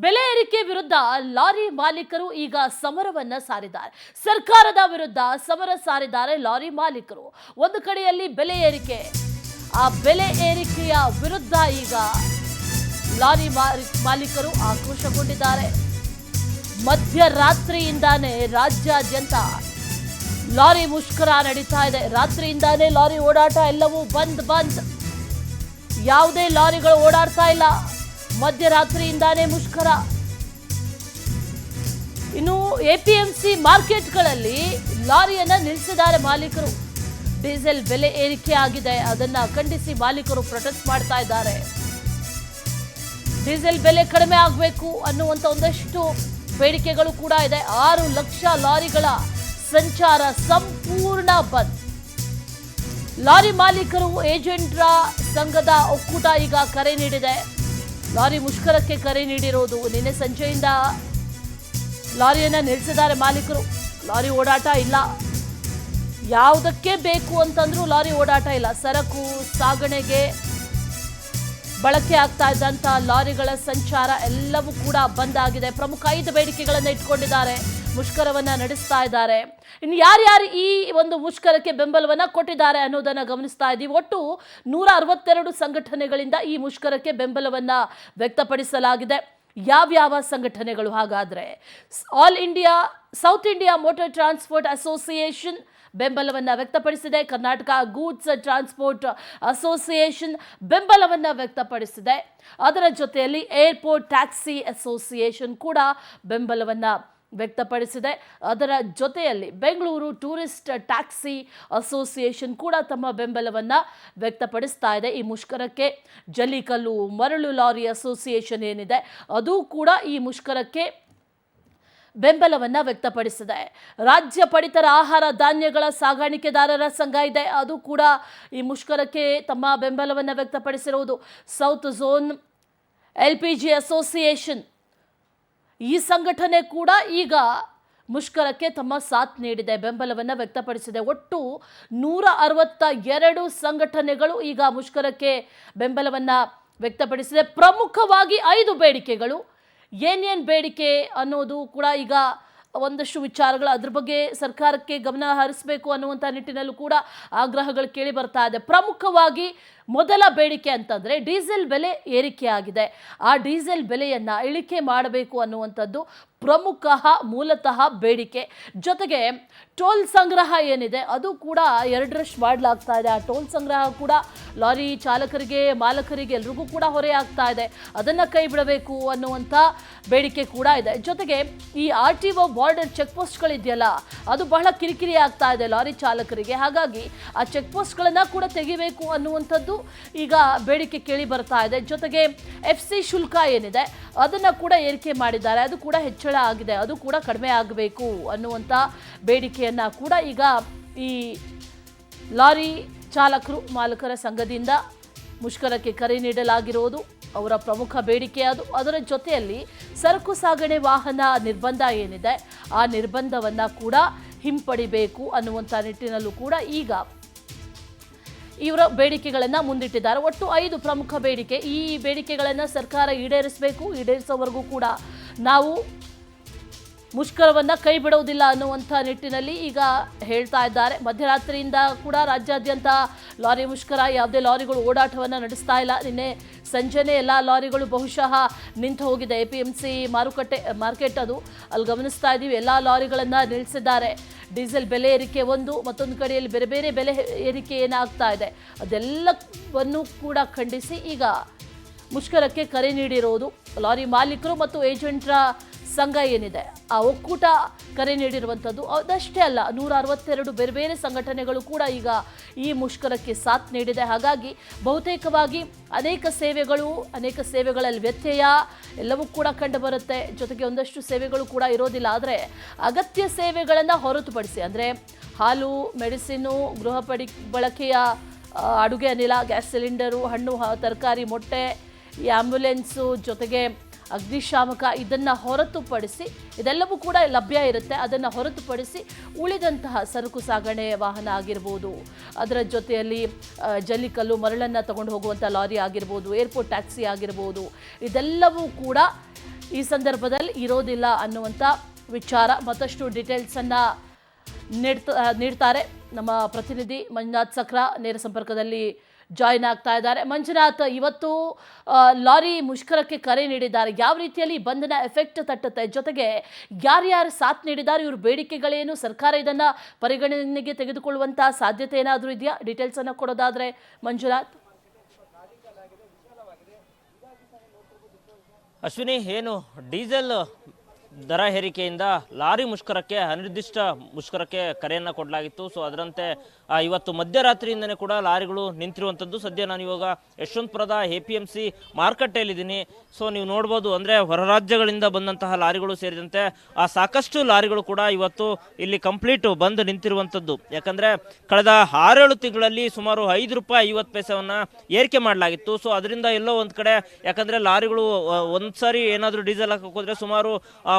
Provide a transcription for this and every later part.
ಬೆಲೆ ಏರಿಕೆ ವಿರುದ್ಧ ಲಾರಿ ಮಾಲೀಕರು ಈಗ ಸಮರವನ್ನ ಸಾರಿದ್ದಾರೆ. ಸರ್ಕಾರದ ವಿರುದ್ಧ ಸಮರ ಸಾರಿದ್ದಾರೆ ಲಾರಿ ಮಾಲೀಕರು. ಒಂದು ಕಡೆಯಲ್ಲಿ ಬೆಲೆ ಏರಿಕೆ, ಆ ಬೆಲೆ ಏರಿಕೆಯ ವಿರುದ್ಧ ಈಗ ಲಾರಿ ಮಾಲೀಕರು ಆಕ್ರೋಶಗೊಂಡಿದ್ದಾರೆ. ಮಧ್ಯರಾತ್ರಿಯಿಂದಾನೇ ರಾಜ್ಯಾದ್ಯಂತ ಲಾರಿ ಮುಷ್ಕರ ನಡೀತಾ ಇದೆ. ರಾತ್ರಿಯಿಂದಾನೇ ಲಾರಿ ಓಡಾಟ ಎಲ್ಲವೂ ಬಂದ್. ಯಾವುದೇ ಲಾರಿಗಳು ಓಡಾಡ್ತಾ ಇಲ್ಲ. ಮಧ್ಯರಾತ್ರಿಯಿಂದಾನೇ ಮುಷ್ಕರ. ಇನ್ನು ಎಪಿಎಂಸಿ ಮಾರ್ಕೆಟ್ಗಳಲ್ಲಿ ಲಾರಿಯನ್ನ ನಿಲ್ಲಿಸಿದ್ದಾರೆ ಮಾಲೀಕರು. ಡೀಸೆಲ್ ಬೆಲೆ ಏರಿಕೆ ಆಗಿದೆ, ಅದನ್ನ ಖಂಡಿಸಿ ಮಾಲೀಕರು ಪ್ರೊಟೆಸ್ಟ್ ಮಾಡ್ತಾ ಇದ್ದಾರೆ. ಡೀಸೆಲ್ ಬೆಲೆ ಕಡಿಮೆ ಆಗಬೇಕು ಅನ್ನುವಂತ ಒಂದಷ್ಟು ಬೇಡಿಕೆಗಳು ಕೂಡ ಇದೆ. 6 ಲಕ್ಷ ಲಾರಿಗಳ ಸಂಚಾರ ಸಂಪೂರ್ಣ ಬಂದ್. ಲಾರಿ ಮಾಲೀಕರು ಏಜೆಂಟರ ಸಂಘದ ಒಕ್ಕೂಟ ಈಗ ಕರೆ ನೀಡಿದೆ. ಲಾರಿ ಮುಷ್ಕರಕ್ಕೆ ಕರೆ ನೀಡಿರೋದು. ನಿನ್ನೆ ಸಂಜೆಯಿಂದ ಲಾರಿಯನ್ನ ನಿಲ್ಲಿಸಿದ್ದಾರೆ ಮಾಲೀಕರು. ಲಾರಿ ಓಡಾಟ ಇಲ್ಲ. ಯಾವುದಕ್ಕೆ ಬೇಕು ಅಂತಂದ್ರೂ ಲಾರಿ ಓಡಾಟ ಇಲ್ಲ. ಸರಕು ಸಾಗಣೆಗೆ ಬಳಕೆ ಆಗ್ತಾ ಇದ್ದಂತ ಲಾರಿಗಳ ಸಂಚಾರ ಎಲ್ಲವೂ ಕೂಡ ಬಂದ್ ಆಗಿದೆ. ಪ್ರಮುಖ 5 ಬೇಡಿಕೆಗಳನ್ನು ಇಟ್ಕೊಂಡಿದ್ದಾರೆ, ಮುಷ್ಕರವನ್ನ ನಡೆಸ್ತಾ ಇದ್ದಾರೆ. ಇನ್ನು ಯಾರ್ಯಾರು ಈ ಒಂದು ಮುಷ್ಕರಕ್ಕೆ ಬೆಂಬಲವನ್ನ ಕೊಟ್ಟಿದ್ದಾರೆ ಅನ್ನೋದನ್ನ ಗಮನಿಸ್ತಾ ಇದ್ದೀವಿ. ಒಟ್ಟು 162 ಸಂಘಟನೆಗಳಿಂದ ಈ ಮುಷ್ಕರಕ್ಕೆ ಬೆಂಬಲವನ್ನ ವ್ಯಕ್ತಪಡಿಸಲಾಗಿದೆ. ಯಾವ್ಯಾವ ಸಂಘಟನೆಗಳು ಹಾಗಾದ್ರೆ? All India south India motor transport association ಬೆಂಬಲವನ್ನ ವ್ಯಕ್ತಪಡಿಸಿದೆ. ಕರ್ನಾಟಕ ಗೂಡ್ಸ್ ಟ್ರಾನ್ಸ್ಪೋರ್ಟ್ ಅಸೋಸಿಯೇಷನ್ ಬೆಂಬಲವನ್ನ ವ್ಯಕ್ತಪಡಿಸಿದೆ. ಅದರ ಜೊತೆಯಲ್ಲಿ ಏರ್ಪೋರ್ಟ್ ಟ್ಯಾಕ್ಸಿ ಅಸೋಸಿಯೇಷನ್ ಕೂಡ ಬೆಂಬಲವನ್ನ ವ್ಯಕ್ತಪಡಿಸಿದೆ. ಅದರ ಜೊತೆಯಲ್ಲಿ ಬೆಂಗಳೂರು ಟೂರಿಸ್ಟ್ ಟ್ಯಾಕ್ಸಿ ಅಸೋಸಿಯೇಷನ್ ಕೂಡ ತಮ್ಮ ಬೆಂಬಲವನ್ನ ವ್ಯಕ್ತಪಡಿಸ್ತಾ ಇದೆ ಈ ಮುಷ್ಕರಕ್ಕೆ. ಜಲ್ಲಿಕಲ್ಲು ಮರಳು ಲಾರಿ ಅಸೋಸಿಯೇಷನ್ ಏನಿದೆ ಅದು ಕೂಡ ಈ ಮುಷ್ಕರಕ್ಕೆ ಬೆಂಬಲವನ್ನ ವ್ಯಕ್ತಪಡಿಸಿದೆ. ರಾಜ್ಯ ಪಡಿತರ ಆಹಾರ ಧಾನ್ಯಗಳ ಸಾಗಾಣಿಕೆದಾರರ ಸಂಘ ಇದೆ, ಅದು ಕೂಡ ಈ ಮುಷ್ಕರಕ್ಕೆ ತಮ್ಮ ಬೆಂಬಲವನ್ನ ವ್ಯಕ್ತಪಡಿಸಿರುವುದು. ಸೌತ್ ಝೋನ್ LPG ಅಸೋಸಿಯೇಷನ್ ಈ ಸಂಘಟನೆ ಕೂಡ ಈಗ ಮುಷ್ಕರಕ್ಕೆ ತಮ್ಮ ಸಾಥ್ ನೀಡಿದೆ, ಬೆಂಬಲವನ್ನು ವ್ಯಕ್ತಪಡಿಸಿದೆ. ಒಟ್ಟು 162 ಸಂಘಟನೆಗಳು ಈಗ ಮುಷ್ಕರಕ್ಕೆ ಬೆಂಬಲವನ್ನು ವ್ಯಕ್ತಪಡಿಸಿದೆ. ಪ್ರಮುಖವಾಗಿ 5 ಬೇಡಿಕೆಗಳು. ಏನೇನು ಬೇಡಿಕೆ ಅನ್ನೋದು ಕೂಡ ಈಗ ಒಂದಷ್ಟು ವಿಚಾರಗಳು, ಅದ್ರ ಬಗ್ಗೆ ಸರ್ಕಾರಕ್ಕೆ ಗಮನ ಹರಿಸಬೇಕು ಅನ್ನುವಂಥ ನಿಟ್ಟಿನಲ್ಲೂ ಕೂಡ ಆಗ್ರಹಗಳು ಕೇಳಿ ಬರ್ತಾ ಇದೆ. ಪ್ರಮುಖವಾಗಿ ಮೊದಲ ಬೇಡಿಕೆ ಅಂತಂದರೆ ಡೀಸೆಲ್ ಬೆಲೆ ಏರಿಕೆ ಆಗಿದೆ. ಆ ಡೀಸೆಲ್ ಬೆಲೆಯನ್ನು ಇಳಿಕೆ ಮಾಡಬೇಕು ಅನ್ನುವಂಥದ್ದು ಮೂಲತಃ ಬೇಡಿಕೆ. ಜೊತೆಗೆ ಟೋಲ್ ಸಂಗ್ರಹ ಏನಿದೆ ಅದು ಕೂಡ 2ರಷ್ಟು ಮಾಡಲಾಗ್ತಾ ಇದೆ. ಆ ಟೋಲ್ ಸಂಗ್ರಹ ಕೂಡ ಲಾರಿ ಚಾಲಕರಿಗೆ, ಮಾಲಕರಿಗೆ ಎಲ್ರಿಗೂ ಕೂಡ ಹೊರೆ ಆಗ್ತಾ ಇದೆ. ಅದನ್ನು ಕೈ ಬಿಡಬೇಕು ಅನ್ನುವಂಥ ಬೇಡಿಕೆ ಕೂಡ ಇದೆ. ಜೊತೆಗೆ ಈ RTO ಬಾರ್ಡರ್ ಚೆಕ್ ಪೋಸ್ಟ್ಗಳಿದೆಯಲ್ಲ, ಅದು ಬಹಳ ಕಿರಿಕಿರಿ ಆಗ್ತಾ ಇದೆ ಲಾರಿ ಚಾಲಕರಿಗೆ. ಹಾಗಾಗಿ ಆ ಚೆಕ್ ಪೋಸ್ಟ್ಗಳನ್ನು ಕೂಡ ತೆಗಿಬೇಕು ಅನ್ನುವಂಥದ್ದು ಈಗ ಬೇಡಿಕೆ ಕೇಳಿ ಬರ್ತಾ ಇದೆ. ಜೊತೆಗೆ FC ಶುಲ್ಕ ಏನಿದೆ ಅದನ್ನು ಕೂಡ ಏರಿಕೆ ಮಾಡಿದ್ದಾರೆ, ಅದು ಕೂಡ ಹೆಚ್ಚಳ ಆಗಿದೆ, ಅದು ಕೂಡ ಕಡಿಮೆ ಆಗಬೇಕು ಅನ್ನುವಂಥ ಬೇಡಿಕೆಯನ್ನು ಕೂಡ ಈಗ ಈ ಲಾರಿ ಚಾಲಕರು ಮಾಲಕರ ಸಂಘದಿಂದ ಮುಷ್ಕರಕ್ಕೆ ಕರೆ ನೀಡಲಾಗಿರೋದು ಅವರ ಪ್ರಮುಖ ಬೇಡಿಕೆ. ಅದರ ಜೊತೆಯಲ್ಲಿ ಸರಕು ಸಾಗಣೆ ವಾಹನ ನಿರ್ಬಂಧ ಏನಿದೆ ಆ ನಿರ್ಬಂಧವನ್ನು ಕೂಡ ಹಿಂಪಡಿಬೇಕು ಅನ್ನುವಂಥ ನಿಟ್ಟಿನಲ್ಲೂ ಕೂಡ ಈಗ ಇವರ ಬೇಡಿಕೆಗಳನ್ನು ಮುಂದಿಟ್ಟಿದ್ದಾರೆ. ಒಟ್ಟು 5 ಪ್ರಮುಖ ಬೇಡಿಕೆ. ಈ ಬೇಡಿಕೆಗಳನ್ನು ಸರ್ಕಾರ ಈಡೇರಿಸಬೇಕು. ಈಡೇರಿಸೋವರೆಗೂ ಕೂಡ ನಾವು ಮುಷ್ಕರವನ್ನು ಕೈ ಬಿಡೋದಿಲ್ಲ ಅನ್ನುವಂಥ ನಿಟ್ಟಿನಲ್ಲಿ ಈಗ ಹೇಳ್ತಾ ಇದ್ದಾರೆ. ಮಧ್ಯರಾತ್ರಿಯಿಂದ ಕೂಡ ರಾಜ್ಯಾದ್ಯಂತ ಲಾರಿ ಮುಷ್ಕರ, ಯಾವುದೇ ಲಾರಿಗಳು ಓಡಾಟವನ್ನು ನಡೆಸ್ತಾ ಇಲ್ಲ. ನಿನ್ನೆ ಸಂಜೆನೇ ಎಲ್ಲ ಲಾರಿಗಳು ಬಹುಶಃ ನಿಂತು ಹೋಗಿದೆ. APMC ಮಾರ್ಕೆಟ್ ಅದು ಅಲ್ಲಿ ಗಮನಿಸ್ತಾ ಇದ್ದೀವಿ, ಎಲ್ಲ ಲಾರಿಗಳನ್ನು ನಿಲ್ಲಿಸಿದ್ದಾರೆ. ಡೀಸೆಲ್ ಬೆಲೆ ಏರಿಕೆ ಒಂದು, ಮತ್ತೊಂದು ಕಡೆಯಲ್ಲಿ ಬೇರೆ ಬೇರೆ ಬೆಲೆ ಏರಿಕೆ ಏನಾಗ್ತಾ ಇದೆ ಅದೆಲ್ಲವನ್ನು ಕೂಡ ಖಂಡಿಸಿ ಈಗ ಮುಷ್ಕರಕ್ಕೆ ಕರೆ ನೀಡಿರೋದು ಲಾರಿ ಮಾಲೀಕರು ಮತ್ತು ಏಜೆಂಟರ ಸಂಘ ಏನಿದೆ ಆ ಒಕ್ಕೂಟ ಕರೆ ನೀಡಿರುವಂಥದ್ದು. ಅದಷ್ಟೇ ಅಲ್ಲ, 162 ಬೇರೆ ಬೇರೆ ಸಂಘಟನೆಗಳು ಕೂಡ ಈಗ ಈ ಮುಷ್ಕರಕ್ಕೆ ಸಾಥ್ ನೀಡಿದೆ. ಹಾಗಾಗಿ ಬಹುತೇಕವಾಗಿ ಅನೇಕ ಸೇವೆಗಳಲ್ಲಿ ವ್ಯತ್ಯಯ ಎಲ್ಲವೂ ಕೂಡ ಕಂಡು ಬರುತ್ತೆ. ಜೊತೆಗೆ ಒಂದಷ್ಟು ಸೇವೆಗಳು ಕೂಡ ಇರೋದಿಲ್ಲ. ಆದರೆ ಅಗತ್ಯ ಸೇವೆಗಳನ್ನು ಹೊರತುಪಡಿಸಿ, ಅಂದರೆ ಹಾಲು, ಮೆಡಿಸಿನು, ಗೃಹ ಬಳಕೆಯ ಅಡುಗೆ ಅನಿಲ, ಗ್ಯಾಸ್ ಸಿಲಿಂಡರು, ಹಣ್ಣು ತರಕಾರಿ, ಮೊಟ್ಟೆ, ಈ ಆಂಬ್ಯುಲೆನ್ಸು, ಜೊತೆಗೆ ಅಗ್ನಿಶಾಮಕ, ಇದನ್ನು ಹೊರತುಪಡಿಸಿ ಇದೆಲ್ಲವೂ ಕೂಡ ಲಭ್ಯ ಇರುತ್ತೆ. ಅದನ್ನು ಹೊರತುಪಡಿಸಿ ಉಳಿದಂತಹ ಸರಕು ಸಾಗಣೆ ವಾಹನ ಆಗಿರ್ಬೋದು, ಅದರ ಜೊತೆಯಲ್ಲಿ ಜಲ್ಲಿಕಲ್ಲು ಮರಳನ್ನು ತಗೊಂಡು ಹೋಗುವಂಥ ಲಾರಿ ಆಗಿರ್ಬೋದು, ಏರ್ಪೋರ್ಟ್ ಟ್ಯಾಕ್ಸಿ ಆಗಿರ್ಬೋದು, ಇದೆಲ್ಲವೂ ಕೂಡ ಈ ಸಂದರ್ಭದಲ್ಲಿ ಇರೋದಿಲ್ಲ ಅನ್ನುವಂಥ ವಿಚಾರ ಮತ್ತಷ್ಟು ಡೀಟೇಲ್ಸನ್ನು ನೀಡ್ತಾರೆ ನಮ್ಮ ಪ್ರತಿನಿಧಿ ಮಂಜುನಾಥ್ ಸಕ್ರ ನೇರ ಸಂಪರ್ಕದಲ್ಲಿ ಜಾಯಿನ್ ಆಗ್ತಾ ಇದ್ದಾರೆ. ಮಂಜುನಾಥ್, ಇವತ್ತು ಲಾರಿ ಮುಷ್ಕರಕ್ಕೆ ಕರೆ ನೀಡಿದ್ದಾರೆ. ಯಾವ ರೀತಿಯಲ್ಲಿ ಬಂಧನ ಎಫೆಕ್ಟ್ ತಟ್ಟುತ್ತೆ, ಜೊತೆಗೆ ಯಾರ್ಯಾರು ಸಾಥ್ ನೀಡಿದ್ದಾರೆ, ಇವ್ರ ಬೇಡಿಕೆಗಳೇನು, ಸರ್ಕಾರ ಇದನ್ನ ಪರಿಗಣನೆಗೆ ತೆಗೆದುಕೊಳ್ಳುವಂತಹ ಸಾಧ್ಯತೆ ಏನಾದರೂ ಇದೆಯಾ? ಡೀಟೇಲ್ಸ್ ಅನ್ನು ಕೊಡೋದಾದ್ರೆ ಮಂಜುನಾಥ್. ಅಶ್ವಿನಿ, ಏನು ಡೀಸೆಲ್ ದರ ಏರಿಕೆಯಿಂದ ಲಾರಿ ಮುಷ್ಕರಕ್ಕೆ ಅನಿರ್ದಿಷ್ಟ ಮುಷ್ಕರಕ್ಕೆ ಕರೆಯನ್ನು ಕೊಡಲಾಗಿತ್ತು. ಸೊ ಅದರಂತೆ ಇವತ್ತು ಮಧ್ಯರಾತ್ರಿಯಿಂದನೇ ಕೂಡ ಲಾರಿಗಳು ನಿಂತಿರುವಂಥದ್ದು. ಸದ್ಯ ನಾನು ಇವಾಗ ಯಶವಂತಪುರದ APMC ಮಾರುಕಟ್ಟೆಯಲ್ಲಿದ್ದೀನಿ. ಸೊ ನೀವು ನೋಡ್ಬೋದು, ಅಂದರೆ ಹೊರ ರಾಜ್ಯಗಳಿಂದ ಬಂದಂತಹ ಲಾರಿಗಳು ಸೇರಿದಂತೆ ಸಾಕಷ್ಟು ಲಾರಿಗಳು ಕೂಡ ಇವತ್ತು ಇಲ್ಲಿ ಕಂಪ್ಲೀಟ್ ಬಂದು ನಿಂತಿರುವಂಥದ್ದು. ಯಾಕಂದರೆ ಕಳೆದ 6-7 ತಿಂಗಳಲ್ಲಿ ಸುಮಾರು ₹5.50 ಏರಿಕೆ ಮಾಡಲಾಗಿತ್ತು. ಸೊ ಅದರಿಂದ ಎಲ್ಲೋ ಒಂದು ಕಡೆ, ಯಾಕಂದರೆ ಲಾರಿಗಳು ಒಂದು ಸಾರಿ ಏನಾದರೂ ಡೀಸೆಲ್ ಹಾಕಕ್ಕೆ ಹೋದರೆ ಸುಮಾರು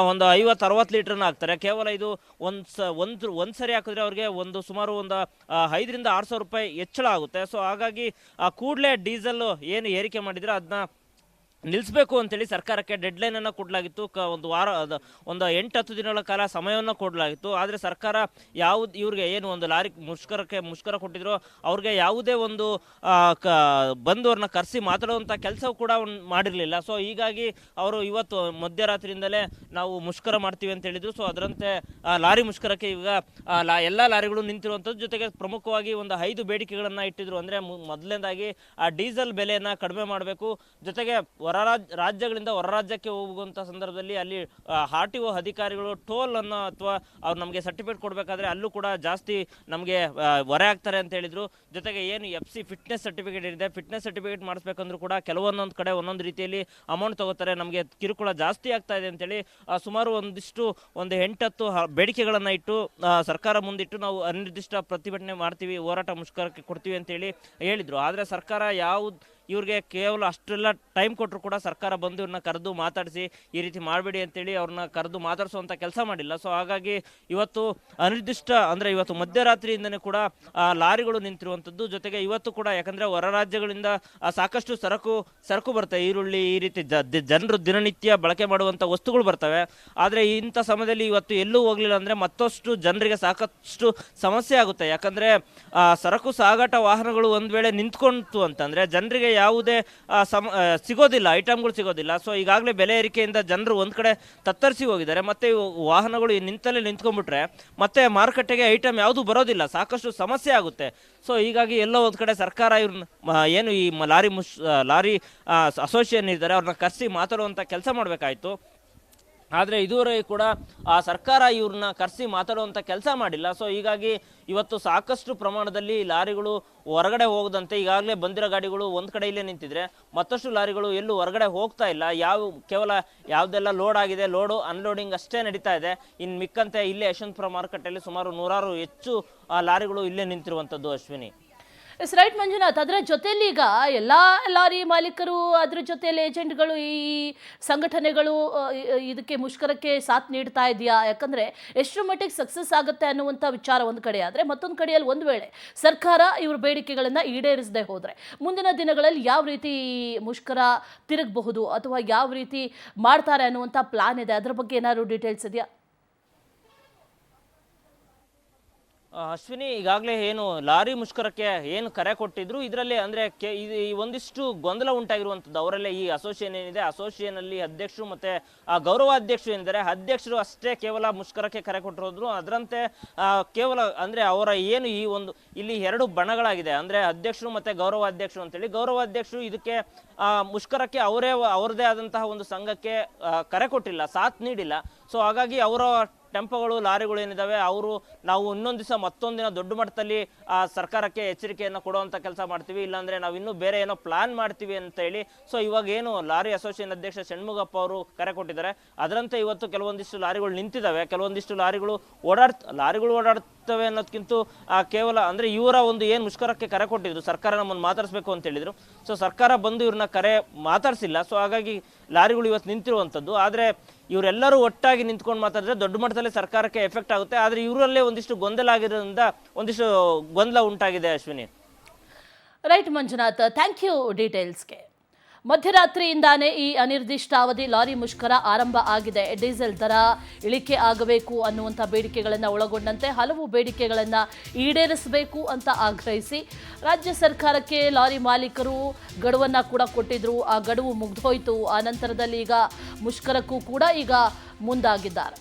ಒಂದು 50-60 ಲೀಟರ್ನ ಹಾಕ್ತಾರೆ. ಕೇವಲ ಇದು ಒಂದು ಸರಿ ಹಾಕಿದ್ರೆ ಅವ್ರಿಗೆ ಸುಮಾರು ಒಂದು ₹5,000-6,000 ಹೆಚ್ಚಳ ಆಗುತ್ತೆ. ಸೊ ಹಾಗಾಗಿ ಕೂಡಲೇ ಡೀಸೆಲ್ ಏನು ಏರಿಕೆ ಮಾಡಿದ್ರೆ ಅದನ್ನ ನಿಲ್ಲಿಸಬೇಕು ಅಂತೇಳಿ ಸರ್ಕಾರಕ್ಕೆ ಡೆಡ್ಲೈನ್ ಅನ್ನು ಕೊಡಲಾಗಿತ್ತು. ಒಂದು ವಾರ, ಒಂದು 8-10 ದಿನಗಳ ಕಾಲ ಸಮಯವನ್ನು ಕೊಡಲಾಗಿತ್ತು. ಆದರೆ ಸರ್ಕಾರ ಇವ್ರಿಗೆ ಏನು ಒಂದು ಲಾರಿ ಮುಷ್ಕರ ಕೊಟ್ಟಿದ್ರು, ಅವ್ರಿಗೆ ಯಾವುದೇ ಒಂದು ಬಂದು ಅವ್ರನ್ನ ಕರೆಸಿ ಮಾತಾಡುವಂಥ ಕೆಲಸ ಕೂಡ ಮಾಡಿರಲಿಲ್ಲ. ಸೊ ಹೀಗಾಗಿ ಅವರು ಇವತ್ತು ಮಧ್ಯರಾತ್ರಿಯಿಂದಲೇ ನಾವು ಮುಷ್ಕರ ಮಾಡ್ತೀವಿ ಅಂತ ಹೇಳಿದ್ರು. ಸೊ ಅದರಂತೆ ಲಾರಿ ಮುಷ್ಕರಕ್ಕೆ ಈಗ ಎಲ್ಲ ಲಾರಿಗಳು ನಿಂತಿರುವಂಥದ್ದು. ಜೊತೆಗೆ ಪ್ರಮುಖವಾಗಿ ಒಂದು 5 ಬೇಡಿಕೆಗಳನ್ನು ಇಟ್ಟಿದ್ರು. ಅಂದರೆ ಮೊದಲನೇದಾಗಿ ಡೀಸೆಲ್ ಬೆಲೆಯನ್ನು ಕಡಿಮೆ ಮಾಡಬೇಕು. ಜೊತೆಗೆ ರಾಜ್ಯಗಳಿಂದ ಹೊರ ರಾಜ್ಯಕ್ಕೆ ಹೋಗುವಂಥ ಸಂದರ್ಭದಲ್ಲಿ ಅಲ್ಲಿ RTO ಅಧಿಕಾರಿಗಳು ಟೋಲ್ ಅನ್ನು ಅಥವಾ ಅವ್ರು ನಮಗೆ ಸರ್ಟಿಫಿಕೇಟ್ ಕೊಡಬೇಕಾದ್ರೆ ಅಲ್ಲೂ ಕೂಡ ಜಾಸ್ತಿ ನಮಗೆ ಹೊರೆ ಆಗ್ತಾರೆ ಅಂತ ಹೇಳಿದ್ರು. ಜೊತೆಗೆ ಏನು FC ಫಿಟ್ನೆಸ್ ಸರ್ಟಿಫಿಕೇಟ್ ಇದೆ, ಫಿಟ್ನೆಸ್ ಸರ್ಟಿಫಿಕೇಟ್ ಮಾಡಿಸ್ಬೇಕಂದ್ರೂ ಕೂಡ ಕೆಲವೊಂದೊಂದು ಕಡೆ ಒಂದೊಂದು ರೀತಿಯಲ್ಲಿ ಅಮೌಂಟ್ ತಗೋತಾರೆ, ನಮಗೆ ಕಿರುಕುಳ ಜಾಸ್ತಿ ಆಗ್ತಾ ಇದೆ ಅಂತೇಳಿ ಸುಮಾರು ಒಂದು 8-10 ಬೇಡಿಕೆಗಳನ್ನು ಇಟ್ಟು ಸರ್ಕಾರ ಮುಂದಿಟ್ಟು ನಾವು ಅನಿರ್ದಿಷ್ಟ ಪ್ರತಿಭಟನೆ ಮಾಡ್ತೀವಿ, ಹೋರಾಟ ಮುಷ್ಕರಕ್ಕೆ ಕೊಡ್ತೀವಿ ಅಂತೇಳಿ ಹೇಳಿದ್ರು. ಆದರೆ ಸರ್ಕಾರ ಇವ್ರಿಗೆ ಕೇವಲ ಅಷ್ಟೆಲ್ಲ ಟೈಮ್ ಕೊಟ್ಟರು ಕೂಡ ಸರ್ಕಾರ ಬಂದು ಇವ್ರನ್ನ ಕರೆದು ಮಾತಾಡಿಸಿ ಈ ರೀತಿ ಮಾಡಬೇಡಿ ಅಂತೇಳಿ ಅವ್ರನ್ನ ಕರೆದು ಮಾತಾಡಿಸುವಂಥ ಕೆಲಸ ಮಾಡಿಲ್ಲ. ಸೊ ಹಾಗಾಗಿ ಇವತ್ತು ಅನಿರ್ದಿಷ್ಟ, ಅಂದರೆ ಇವತ್ತು ಮಧ್ಯರಾತ್ರಿಯಿಂದನೇ ಕೂಡ ಲಾರಿಗಳು ನಿಂತಿರುವಂಥದ್ದು. ಜೊತೆಗೆ ಇವತ್ತು ಕೂಡ ಯಾಕಂದರೆ ಹೊರ ರಾಜ್ಯಗಳಿಂದ ಸಾಕಷ್ಟು ಸರಕು ಬರ್ತವೆ, ಈರುಳ್ಳಿ, ಈ ರೀತಿ ಜನರು ದಿನನಿತ್ಯ ಬಳಕೆ ಮಾಡುವಂಥ ವಸ್ತುಗಳು ಬರ್ತವೆ. ಆದರೆ ಇಂಥ ಸಮಯದಲ್ಲಿ ಇವತ್ತು ಎಲ್ಲೂ ಹೋಗಲಿಲ್ಲ ಅಂದರೆ ಮತ್ತಷ್ಟು ಜನರಿಗೆ ಸಾಕಷ್ಟು ಸಮಸ್ಯೆ ಆಗುತ್ತೆ. ಯಾಕಂದರೆ ಸರಕು ಸಾಗಾಟ ವಾಹನಗಳು ಒಂದು ವೇಳೆ ನಿಂತ್ಕೊಂತು ಅಂತಂದರೆ ಜನರಿಗೆ ಯಾವುದೇ ಸಿಗೋದಿಲ್ಲ, ಐಟಮ್ಗಳು ಸಿಗೋದಿಲ್ಲ. ಸೊ ಈಗಾಗಲೇ ಬೆಲೆ ಏರಿಕೆಯಿಂದ ಜನರು ಒಂದು ಕಡೆ ತತ್ತರಿಸಿ ಹೋಗಿದ್ದಾರೆ. ಮತ್ತೆ ವಾಹನಗಳು ನಿಂತಲ್ಲೇ ನಿಂತ್ಕೊಂಡ್ಬಿಟ್ರೆ ಮತ್ತೆ ಮಾರುಕಟ್ಟೆಗೆ ಐಟಮ್ ಯಾವುದು ಬರೋದಿಲ್ಲ, ಸಾಕಷ್ಟು ಸಮಸ್ಯೆ ಆಗುತ್ತೆ. ಸೊ ಹೀಗಾಗಿ ಎಲ್ಲೋ ಒಂದು ಕಡೆ ಸರ್ಕಾರ ಇವ್ರನ್ನ ಏನು ಈ ಲಾರಿ ಅಸೋಸಿಯೇಷನ್ ಇದ್ದಾರೆ ಅವ್ರನ್ನ ಕರೆಸಿ ಮಾತಾಡುವಂಥ ಕೆಲಸ ಮಾಡಬೇಕಾಯಿತು. ಆದರೆ ಇದುವರೆಗೆ ಕೂಡ ಸರ್ಕಾರ ಇವ್ರನ್ನ ಕರೆಸಿ ಮಾತಾಡುವಂಥ ಕೆಲಸ ಮಾಡಿಲ್ಲ. ಸೊ ಹೀಗಾಗಿ ಇವತ್ತು ಸಾಕಷ್ಟು ಪ್ರಮಾಣದಲ್ಲಿ ಲಾರಿಗಳು ಹೊರಗಡೆ ಹೋಗದಂತೆ ಈಗಾಗಲೇ ಬಂದಿರೋ ಗಾಡಿಗಳು ಒಂದು ಕಡೆ ಇಲ್ಲೇ ನಿಂತಿದ್ರೆ ಮತ್ತಷ್ಟು ಲಾರಿಗಳು ಎಲ್ಲೂ ಹೊರಗಡೆ ಹೋಗ್ತಾ ಇಲ್ಲ. ಕೇವಲ ಯಾವುದೆಲ್ಲ ಲೋಡ್ ಆಗಿದೆ, ಅನ್ಲೋಡಿಂಗ್ ಅಷ್ಟೇ ನಡೀತಾ ಇದೆ. ಇನ್ನು ಮಿಕ್ಕಂತೆ ಇಲ್ಲೇ ಯಶವಂತಪುರ ಮಾರುಕಟ್ಟೆಯಲ್ಲಿ ಸುಮಾರು 100 ಹೆಚ್ಚು ಲಾರಿಗಳು ಇಲ್ಲೇ ನಿಂತಿರುವಂಥದ್ದು. Ashwini, yes right Manjunath. ಅದರ ಜೊತೆಯಲ್ಲಿ ಈಗ ಎಲ್ಲ ಲಾರಿ ಮಾಲೀಕರು, ಅದರ ಜೊತೆಯಲ್ಲಿ ಏಜೆಂಟ್ಗಳು, ಈ ಸಂಘಟನೆಗಳು ಇದಕ್ಕೆ ಮುಷ್ಕರಕ್ಕೆ ಸಾಥ್ ನೀಡ್ತಾ ಇದೆಯಾ? ಯಾಕಂದರೆ ಎಷ್ಟರ ಮಟ್ಟಿಗೆ ಸಕ್ಸಸ್ ಆಗುತ್ತೆ ಅನ್ನುವಂಥ ವಿಚಾರ ಒಂದು ಕಡೆ ಆದರೆ, ಮತ್ತೊಂದು ಕಡೆಯಲ್ಲಿ ಒಂದು ವೇಳೆ ಸರ್ಕಾರ ಇವ್ರ ಬೇಡಿಕೆಗಳನ್ನು ಈಡೇರಿಸದೆ ಹೋದರೆ ಮುಂದಿನ ದಿನಗಳಲ್ಲಿ ಯಾವ ರೀತಿ ಮುಷ್ಕರ ತಿರುಗಬಹುದು ಅಥವಾ ಯಾವ ರೀತಿ ಮಾಡ್ತಾರೆ ಅನ್ನುವಂಥ ಪ್ಲಾನ್ ಇದೆ? ಅದರ ಬಗ್ಗೆ ಏನಾದ್ರು ಡೀಟೇಲ್ಸ್ ಇದೆಯಾ? ಅಶ್ವಿನಿ, ಈಗಾಗಲೇ ಏನು ಲಾರಿ ಮುಷ್ಕರಕ್ಕೆ ಏನು ಕರೆ ಕೊಟ್ಟಿದ್ರು, ಇದರಲ್ಲಿ ಅಂದರೆ ಒಂದಿಷ್ಟು ಗೊಂದಲ ಉಂಟಾಗಿರುವಂಥದ್ದು. ಅವರಲ್ಲೇ ಈ ಅಸೋಸಿಯೇಷನ್ ಏನಿದೆ, ಅಸೋಸಿಯೇಷನಲ್ಲಿ ಅಧ್ಯಕ್ಷರು ಮತ್ತು ಗೌರವಾಧ್ಯಕ್ಷರು ಏನಿದ್ದಾರೆ, ಅಧ್ಯಕ್ಷರು ಅಷ್ಟೇ ಕೇವಲ ಮುಷ್ಕರಕ್ಕೆ ಕರೆ ಕೊಟ್ಟಿರೋದ್ರು. ಅದರಂತೆ ಕೇವಲ ಅಂದರೆ ಅವರ ಏನು ಇಲ್ಲಿ 2 ಬಣಗಳಾಗಿದೆ, ಅಂದರೆ ಅಧ್ಯಕ್ಷರು ಮತ್ತು ಗೌರವಾಧ್ಯಕ್ಷರು ಅಂತೇಳಿ. ಗೌರವಾಧ್ಯಕ್ಷರು ಇದಕ್ಕೆ ಮುಷ್ಕರಕ್ಕೆ ಅವರದೇ ಆದಂತಹ ಒಂದು ಸಂಘಕ್ಕೆ ಕರೆ ಕೊಟ್ಟಿಲ್ಲ, ಸಾಥ್ ನೀಡಿಲ್ಲ. ಸೊ ಹಾಗಾಗಿ ಅವರ ಟೆಂಪೋಗಳು, ಲಾರಿಗಳು ಏನಿದಾವೆ ನಾವು ಇನ್ನೊಂದು ದಿವಸ ಮತ್ತೊಂದು ದಿನ ದೊಡ್ಡ ಮಟ್ಟದಲ್ಲಿ ಸರ್ಕಾರಕ್ಕೆ ಎಚ್ಚರಿಕೆಯನ್ನು ಕೊಡುವಂಥ ಕೆಲಸ ಮಾಡ್ತೀವಿ, ಇಲ್ಲಾಂದರೆ ನಾವು ಇನ್ನೂ ಬೇರೆ ಏನೋ ಪ್ಲಾನ್ ಮಾಡ್ತೀವಿ ಅಂತ ಹೇಳಿ. ಸೊ ಇವಾಗ ಏನು ಲಾರಿ ಅಸೋಸಿಯೇಷನ್ ಅಧ್ಯಕ್ಷ ಷಣ್ಮುಗಪ್ಪ ಅವರು ಕರೆ ಕೊಟ್ಟಿದ್ದಾರೆ, ಅದರಂತೆ ಇವತ್ತು ಕೆಲವೊಂದಿಷ್ಟು ಲಾರಿಗಳು ನಿಂತಿದ್ದಾವೆ, ಕೆಲವೊಂದಿಷ್ಟು ಲಾರಿಗಳು ಓಡಾಡ್ತವೆ ಅನ್ನೋದಕ್ಕಿಂತ ಕೇವಲ ಅಂದರೆ ಇವರ ಏನು ಮುಷ್ಕರಕ್ಕೆ ಕರೆ ಕೊಟ್ಟಿದ್ರು, ಸರ್ಕಾರ ನಮ್ಮನ್ನು ಮಾತಾಡಿಸ್ಬೇಕು ಅಂತ ಹೇಳಿದ್ರು. ಸೊ ಸರ್ಕಾರ ಬಂದು ಇವ್ರನ್ನ ಕರೆ ಮಾತಾಡಿಸಿಲ್ಲ. ಸೊ ಹಾಗಾಗಿ ಲಾರಿಗಳು ಇವತ್ತು ನಿಂತಿರುವಂಥದ್ದು. ಆದರೆ ಇವರೆಲ್ಲರೂ ಒಟ್ಟಾಗಿ ನಿಂತ್ಕೊಂಡು ಮಾತಾಡಿದ್ರೆ ದೊಡ್ಡ ಮಟ್ಟದಲ್ಲಿ ಸರ್ಕಾರಕ್ಕೆ ಎಫೆಕ್ಟ್ ಆಗುತ್ತೆ. ಆದರೆ ಇವರಲ್ಲೇ ಒಂದಿಷ್ಟು ಗೊಂದಲ ಆಗಿರೋದ್ರಿಂದ ಒಂದಿಷ್ಟು ಗೊಂದಲ ಉಂಟಾಗಿದೆ. Ashwini, right Manjunath, thank you ಡೀಟೇಲ್ಸ್ಗೆ. ಮಧ್ಯರಾತ್ರಿಯಿಂದಾನೇ ಈ ಅನಿರ್ದಿಷ್ಟಾವಧಿ ಲಾರಿ ಮುಷ್ಕರ ಆರಂಭ ಆಗಿದೆ. ಡೀಸೆಲ್ ದರ ಇಳಿಕೆ ಆಗಬೇಕು ಅನ್ನುವಂಥ ಬೇಡಿಕೆಗಳನ್ನು ಒಳಗೊಂಡಂತೆ ಹಲವು ಬೇಡಿಕೆಗಳನ್ನು ಈಡೇರಿಸಬೇಕು ಅಂತ ಆಗ್ರಹಿಸಿ ರಾಜ್ಯ ಸರ್ಕಾರಕ್ಕೆ ಲಾರಿ ಮಾಲೀಕರು ಗಡುವನ್ನು ಕೂಡ ಕೊಟ್ಟಿದ್ರು. ಆ ಗಡುವು ಮುಗಿದೋಯ್ತು. ಆ ನಂತರದಲ್ಲಿ ಈಗ ಮುಷ್ಕರಕ್ಕೂ ಕೂಡ ಈಗ ಮುಂದಾಗಿದ್ದಾರೆ.